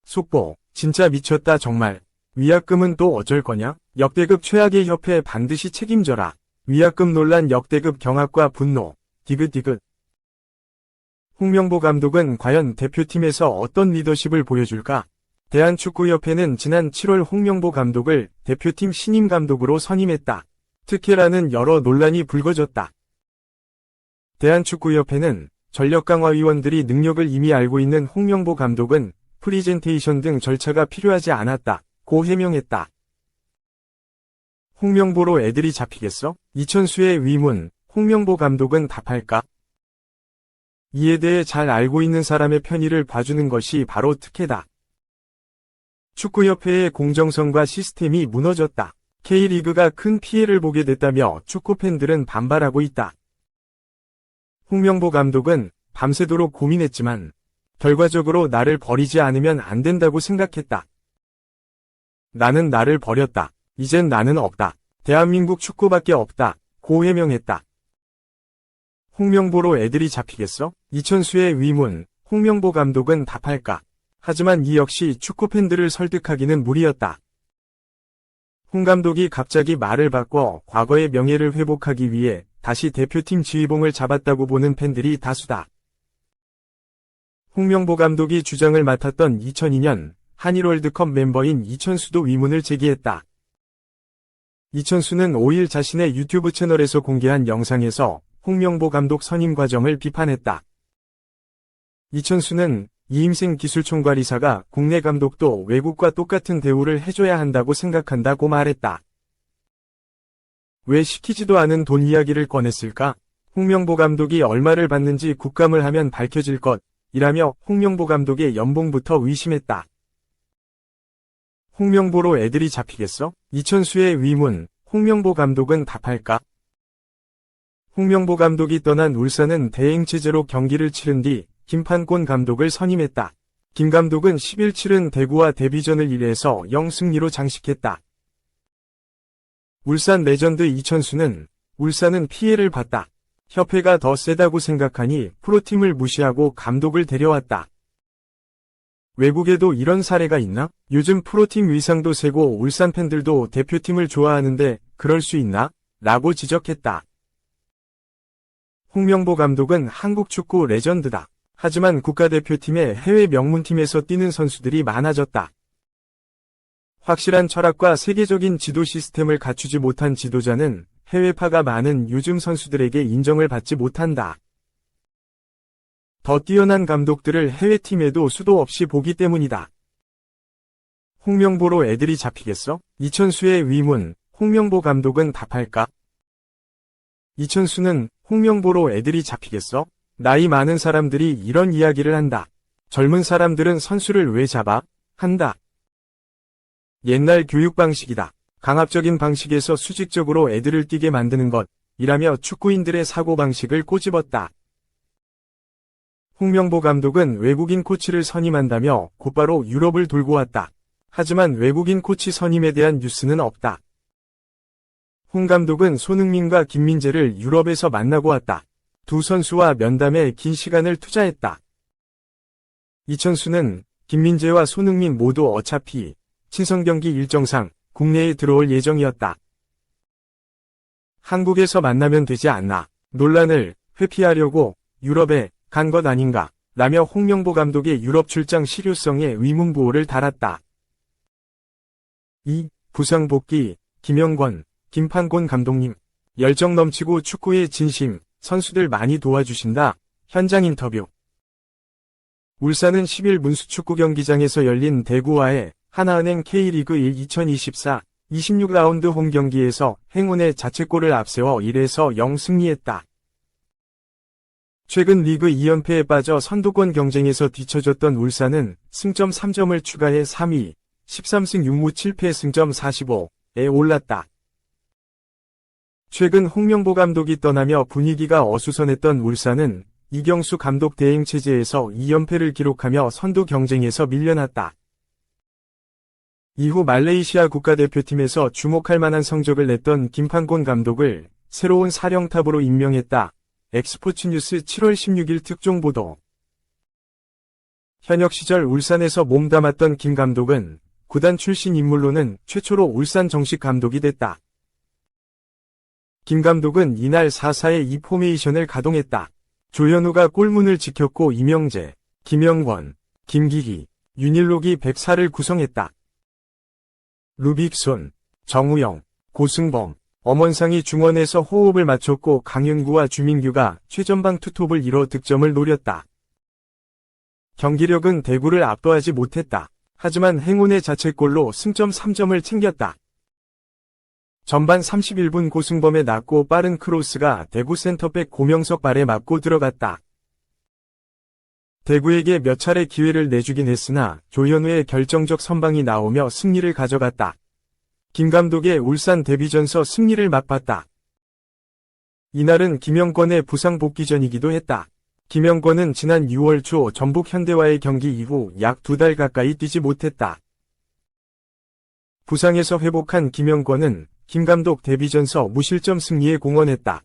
속보, 진짜 미쳤다 정말. 위약금은 또 어쩔 거냐? 역대급 최악의 협회 반드시 책임져라. 위약금 논란 역대급 경악과 분노. 디귿디귿. 홍명보 감독은 과연 대표팀에서 어떤 리더십을 보여줄까? 대한축구협회는 지난 7월 홍명보 감독을 대표팀 신임 감독으로 선임했다. 특혜라는 여러 논란이 불거졌다. 대한축구협회는 전력강화위원들이 능력을 이미 알고 있는 홍명보 감독은 프리젠테이션 등 절차가 필요하지 않았다고 해명했다. 홍명보로 애들이 잡히겠어? 이천수의 위문, 홍명보 감독은 답할까? 이에 대해 잘 알고 있는 사람의 편의를 봐주는 것이 바로 특혜다. 축구협회의 공정성과 시스템이 무너졌다. K리그가 큰 피해를 보게 됐다며 축구팬들은 반발하고 있다. 홍명보 감독은 밤새도록 고민했지만 결과적으로 나를 버리지 않으면 안 된다고 생각했다. 나는 나를 버렸다. 이젠 나는 없다. 대한민국 축구밖에 없다. 고 해명했다. 홍명보로 애들이 잡히겠어? 이천수의 위문, 홍명보 감독은 답할까? 하지만 이 역시 축구팬들을 설득하기는 무리였다. 홍 감독이 갑자기 말을 바꿔 과거의 명예를 회복하기 위해 다시 대표팀 지휘봉을 잡았다고 보는 팬들이 다수다. 홍명보 감독이 주장을 맡았던 2002년 한일 월드컵 멤버인 이천수도 위문을 제기했다. 이천수는 5일 자신의 유튜브 채널에서 공개한 영상에서 홍명보 감독 선임 과정을 비판했다. 이천수는 이임생 기술총괄이사가 국내 감독도 외국과 똑같은 대우를 해줘야 한다고 생각한다고 말했다. 왜 시키지도 않은 돈 이야기를 꺼냈을까? 홍명보 감독이 얼마를 받는지 국감을 하면 밝혀질 것이라며 홍명보 감독의 연봉부터 의심했다. 홍명보로 애들이 잡히겠어? 이천수의 위문, 홍명보 감독은 답할까? 홍명보 감독이 떠난 울산은 대행체제로 경기를 치른 뒤 김판곤 감독을 선임했다. 김 감독은 10일 치른 대구와 데뷔전을 1에서 0승리로 장식했다. 울산 레전드 이천수는 울산은 피해를 봤다. 협회가 더 세다고 생각하니 프로팀을 무시하고 감독을 데려왔다. 외국에도 이런 사례가 있나? 요즘 프로팀 위상도 세고 울산 팬들도 대표팀을 좋아하는데 그럴 수 있나? 라고 지적했다. 홍명보 감독은 한국 축구 레전드다. 하지만 국가대표팀의 해외 명문팀에서 뛰는 선수들이 많아졌다. 확실한 철학과 세계적인 지도 시스템을 갖추지 못한 지도자는 해외파가 많은 요즘 선수들에게 인정을 받지 못한다. 더 뛰어난 감독들을 해외팀에도 수도 없이 보기 때문이다. 홍명보로 애들이 잡히겠어? 이천수의 위문, 홍명보 감독은 답할까? 이천수는 홍명보로 애들이 잡히겠어? 나이 많은 사람들이 이런 이야기를 한다. 젊은 사람들은 선수를 왜 잡아? 한다. 옛날 교육 방식이다. 강압적인 방식에서 수직적으로 애들을 뛰게 만드는 것이라며 축구인들의 사고방식을 꼬집었다. 홍명보 감독은 외국인 코치를 선임한다며 곧바로 유럽을 돌고 왔다. 하지만 외국인 코치 선임에 대한 뉴스는 없다. 홍 감독은 손흥민과 김민재를 유럽에서 만나고 왔다. 두 선수와 면담에 긴 시간을 투자했다. 이천수는 김민재와 손흥민 모두 어차피 친선 경기 일정상 국내에 들어올 예정이었다. 한국에서 만나면 되지 않나. 논란을 회피하려고 유럽에 간 것 아닌가. 라며 홍명보 감독의 유럽 출장 실효성에 의문부호를 달았다. 2. 부상 복귀, 김영권, 김판곤 감독님. 열정 넘치고 축구의 진심, 선수들 많이 도와주신다. 현장 인터뷰. 울산은 10일 문수축구 경기장에서 열린 대구와의 하나은행 K리그 1 2024 26라운드 홈 경기에서 행운의 자책골을 앞세워 1에서 0 승리했다. 최근 리그 2연패에 빠져 선두권 경쟁에서 뒤처졌던 울산은 승점 3점을 추가해 3위, 13승 6무 7패 승점 45에 올랐다. 최근 홍명보 감독이 떠나며 분위기가 어수선했던 울산은 이경수 감독 대행 체제에서 2연패를 기록하며 선두 경쟁에서 밀려났다. 이후 말레이시아 국가대표팀에서 주목할 만한 성적을 냈던 김판곤 감독을 새로운 사령탑으로 임명했다. 엑스포츠 뉴스 7월 16일 특종 보도. 현역 시절 울산에서 몸담았던 김 감독은 구단 출신 인물로는 최초로 울산 정식 감독이 됐다. 김 감독은 이날 4-4-2 포메이션을 가동했다. 조현우가 골문을 지켰고 이명재, 김영권, 김기기, 윤일록이 백사를 구성했다. 루빅손, 정우영, 고승범, 엄원상이 중원에서 호흡을 맞췄고 강윤구와 주민규가 최전방 투톱을 이뤄 득점을 노렸다. 경기력은 대구를 압도하지 못했다. 하지만 행운의 자책골로 승점 3점을 챙겼다. 전반 31분 고승범의 낮고 빠른 크로스가 대구 센터백 고명석 발에 맞고 들어갔다. 대구에게 몇 차례 기회를 내주긴 했으나 조현우의 결정적 선방이 나오며 승리를 가져갔다. 김 감독의 울산 데뷔전서 승리를 맛봤다. 이날은 김영권의 부상 복귀전이기도 했다. 김영권은 지난 6월 초 전북 현대와의 경기 이후 약 2달 가까이 뛰지 못했다. 부상에서 회복한 김영권은 김 감독 데뷔전서 무실점 승리에 공헌했다.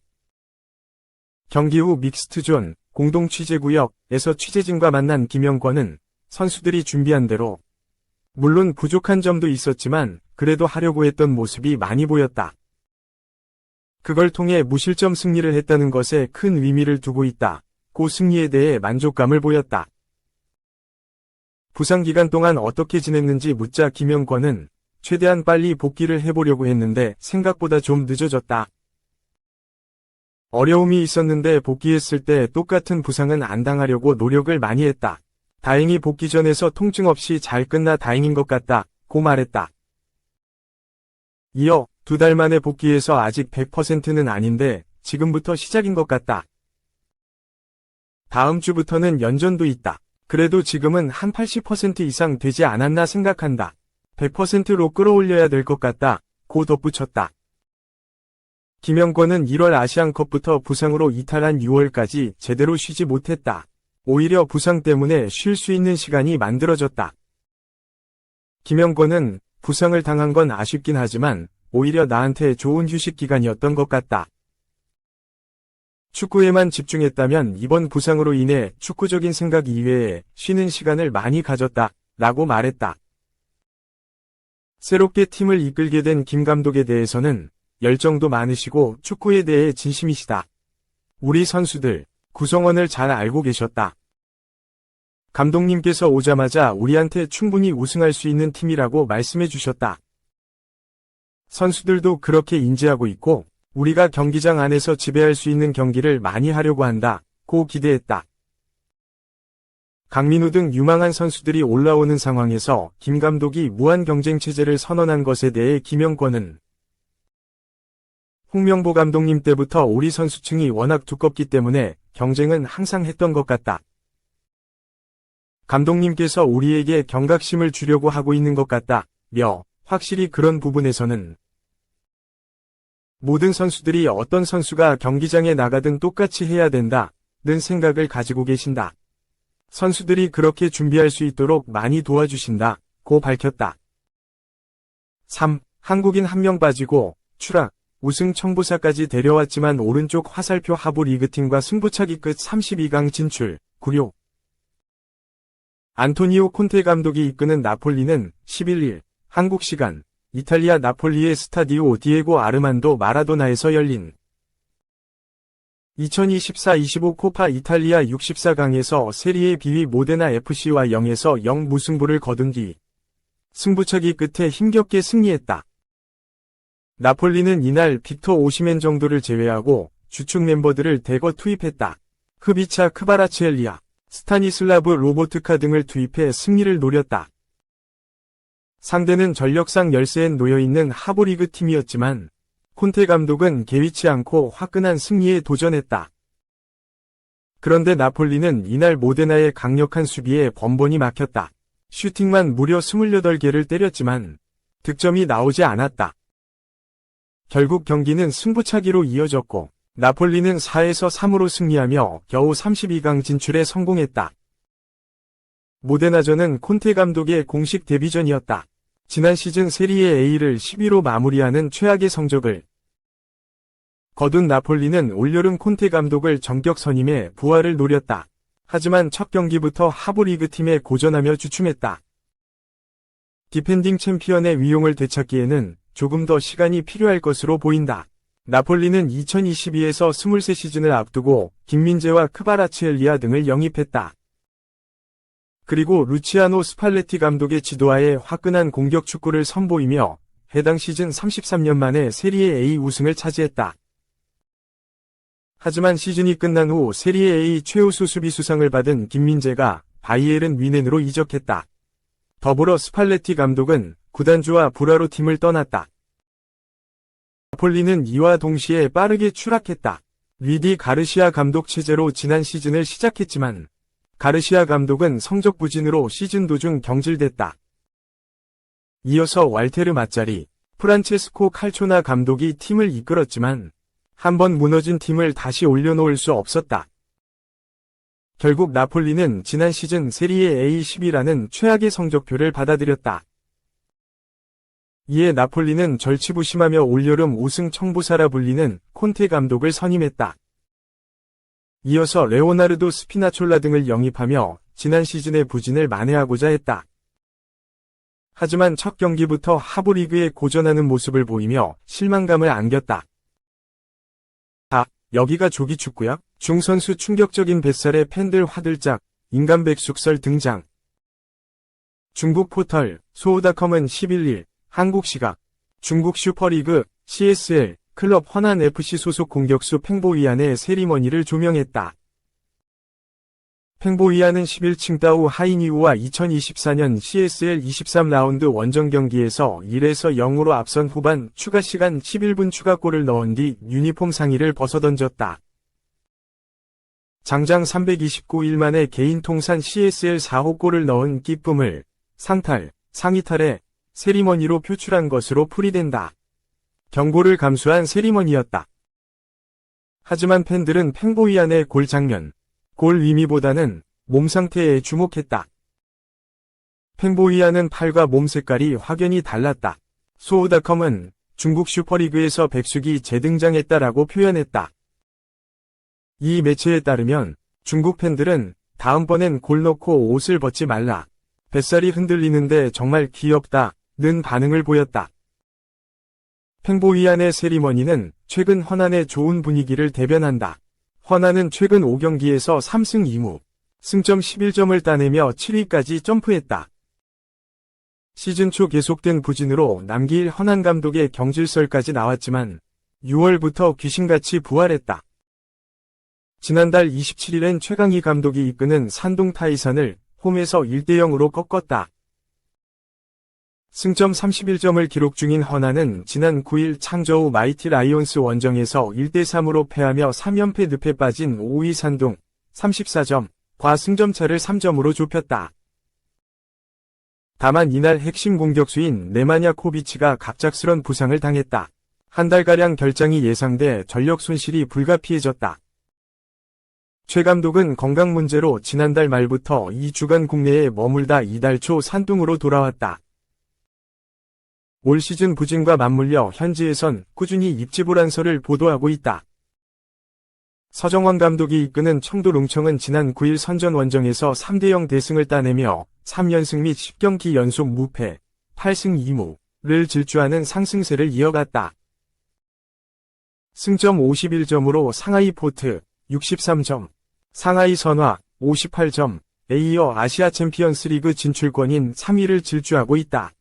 경기 후 믹스트존 공동 취재구역에서 취재진과 만난 김영권은 선수들이 준비한 대로 물론 부족한 점도 있었지만 그래도 하려고 했던 모습이 많이 보였다. 그걸 통해 무실점 승리를 했다는 것에 큰 의미를 두고 있다. 고 승리에 대해 만족감을 보였다. 부상 기간 동안 어떻게 지냈는지 묻자 김영권은 최대한 빨리 복귀를 해보려고 했는데 생각보다 좀 늦어졌다. 어려움이 있었는데 복귀했을 때 똑같은 부상은 안 당하려고 노력을 많이 했다. 다행히 복귀전에서 통증 없이 잘 끝나 다행인 것 같다. 고 말했다. 이어 2달 만에 복귀해서 아직 100%는 아닌데 지금부터 시작인 것 같다. 다음 주부터는 연전도 있다. 그래도 지금은 한 80% 이상 되지 않았나 생각한다. 100%로 끌어올려야 될 것 같다. 고 덧붙였다. 김영권은 1월 아시안컵부터 부상으로 이탈한 6월까지 제대로 쉬지 못했다. 오히려 부상 때문에 쉴 수 있는 시간이 만들어졌다. 김영권은 부상을 당한 건 아쉽긴 하지만 오히려 나한테 좋은 휴식 기간이었던 것 같다. 축구에만 집중했다면 이번 부상으로 인해 축구적인 생각 이외에 쉬는 시간을 많이 가졌다. 라고 말했다. 새롭게 팀을 이끌게 된 김 감독에 대해서는 열정도 많으시고 축구에 대해 진심이시다. 우리 선수들, 구성원을 잘 알고 계셨다. 감독님께서 오자마자 우리한테 충분히 우승할 수 있는 팀이라고 말씀해 주셨다. 선수들도 그렇게 인지하고 있고 우리가 경기장 안에서 지배할 수 있는 경기를 많이 하려고 한다. 고 기대했다. 강민우 등 유망한 선수들이 올라오는 상황에서 김 감독이 무한 경쟁 체제를 선언한 것에 대해 김영권은 홍명보 감독님 때부터 우리 선수층이 워낙 두껍기 때문에 경쟁은 항상 했던 것 같다. 감독님께서 우리에게 경각심을 주려고 하고 있는 것 같다. 며 확실히 그런 부분에서는 모든 선수들이 어떤 선수가 경기장에 나가든 똑같이 해야 된다는 생각을 가지고 계신다. 선수들이 그렇게 준비할 수 있도록 많이 도와주신다. 고 밝혔다. 3. 한국인 1명 빠지고 추락, 우승 청부사까지 데려왔지만 오른쪽 화살표 하부 리그팀과 승부차기 끝 32강 진출, 96. 안토니오 콘테 감독이 이끄는 나폴리는 11일 한국 시간 이탈리아 나폴리의 스타디오 디에고 아르만도 마라도나에서 열린 2024-25 코파 이탈리아 64강에서 세리에 B위 모데나 FC와 0에서 0 무승부를 거둔 뒤 승부차기 끝에 힘겹게 승리했다. 나폴리는 이날 빅터 오시멘 정도를 제외하고 주축 멤버들을 대거 투입했다. 흐비차 크바라츠엘리아, 스타니슬라브 로보트카 등을 투입해 승리를 노렸다. 상대는 전력상 열세에 놓여있는 하부리그 팀이었지만 콘테 감독은 개의치 않고 화끈한 승리에 도전했다. 그런데 나폴리는 이날 모데나의 강력한 수비에 번번이 막혔다. 슈팅만 무려 28개를 때렸지만 득점이 나오지 않았다. 결국 경기는 승부차기로 이어졌고 나폴리는 4에서 3으로 승리하며 겨우 32강 진출에 성공했다. 모데나전은 콘테 감독의 공식 데뷔전이었다. 지난 시즌 세리에 A를 10위로 마무리하는 최악의 성적을 거둔 나폴리는 올여름 콘테 감독을 정격 선임해 부활을 노렸다. 하지만 첫 경기부터 하부리그 팀에 고전하며 주춤했다. 디펜딩 챔피언의 위용을 되찾기에는 조금 더 시간이 필요할 것으로 보인다. 나폴리는 2022에서 23시즌을 앞두고 김민재와 크바라츠엘리아 등을 영입했다. 그리고 루치아노 스팔레티 감독의 지도하에 화끈한 공격 축구를 선보이며 해당 시즌 33년 만에 세리에 A 우승을 차지했다. 하지만 시즌이 끝난 후 세리에 A 최우수 수비수상을 받은 김민재가 바이에른 뮌헨으로 이적했다. 더불어 스팔레티 감독은 구단주와 불화로 팀을 떠났다. 나폴리는 이와 동시에 빠르게 추락했다. 리디 가르시아 감독 체제로 지난 시즌을 시작했지만 가르시아 감독은 성적 부진으로 시즌 도중 경질됐다. 이어서 왈테르 마짜리, 프란체스코 칼초나 감독이 팀을 이끌었지만 한번 무너진 팀을 다시 올려놓을 수 없었다. 결국 나폴리는 지난 시즌 세리에 A 10위라는 최악의 성적표를 받아들였다. 이에 나폴리는 절치부심하며 올여름 우승 청부사라 불리는 콘테 감독을 선임했다. 이어서 레오나르도 스피나촐라 등을 영입하며 지난 시즌의 부진을 만회하고자 했다. 하지만 첫 경기부터 하부리그에 고전하는 모습을 보이며 실망감을 안겼다. 여기가 조기축구야? 중선수 충격적인 뱃살에 팬들 화들짝, 인간 백숙설 등장. 중국 포털, 소우닷컴은 11일, 한국 시각, 중국 슈퍼리그, CSL, 클럽 허난FC 소속 공격수 팽보이안의 세리머니를 조명했다. 팽보이안은 10일 칭다오 하이니우와 2024년 CSL 23라운드 원정 경기에서 1에서 0으로 앞선 후반 추가 시간 11분 추가골을 넣은 뒤 유니폼 상의를 벗어던졌다. 장장 329일 만에 개인 통산 CSL 4호 골을 넣은 기쁨을 상탈, 상의탈의 세리머니로 표출한 것으로 풀이된다. 경고를 감수한 세리머니였다. 하지만 팬들은 팽보이안의 골 장면, 골 의미보다는 몸 상태에 주목했다. 팽보이안은 팔과 몸 색깔이 확연히 달랐다. 소우닷컴은 중국 슈퍼리그에서 백숙이 재등장했다라고 표현했다. 이 매체에 따르면 중국 팬들은 다음번엔 골 넣고 옷을 벗지 말라. 뱃살이 흔들리는데 정말 귀엽다. 는 반응을 보였다. 팽보이안의 세리머니는 최근 허난의 좋은 분위기를 대변한다. 허난은 최근 5경기에서 3승 2무, 승점 11점을 따내며 7위까지 점프했다. 시즌 초 계속된 부진으로 남기일 허난 감독의 경질설까지 나왔지만 6월부터 귀신같이 부활했다. 지난달 27일엔 최강희 감독이 이끄는 산동 타이산을 홈에서 1대0으로 꺾었다. 승점 31점을 기록 중인 허난은 지난 9일 창저우 마이티 라이온스 원정에서 1대3으로 패하며 3연패 늪에 빠진 5위 산동 34점,과 승점차를 3점으로 좁혔다. 다만 이날 핵심 공격수인 네마냐 코비치가 갑작스런 부상을 당했다. 한 달가량 결장이 예상돼 전력 손실이 불가피해졌다. 최 감독은 건강 문제로 지난달 말부터 2주간 국내에 머물다 이달 초 산둥으로 돌아왔다. 올 시즌 부진과 맞물려 현지에선 꾸준히 입지불안설을 보도하고 있다. 서정원 감독이 이끄는 청도 롱청은 지난 9일 선전 원정에서 3대0 대승을 따내며 3연승 및 10경기 연속 무패, 8승 2무를 질주하는 상승세를 이어갔다. 승점 51점으로 상하이 포트 63점, 상하이 선화 58점에 이어 아시아 챔피언스 리그 진출권인 3위를 질주하고 있다.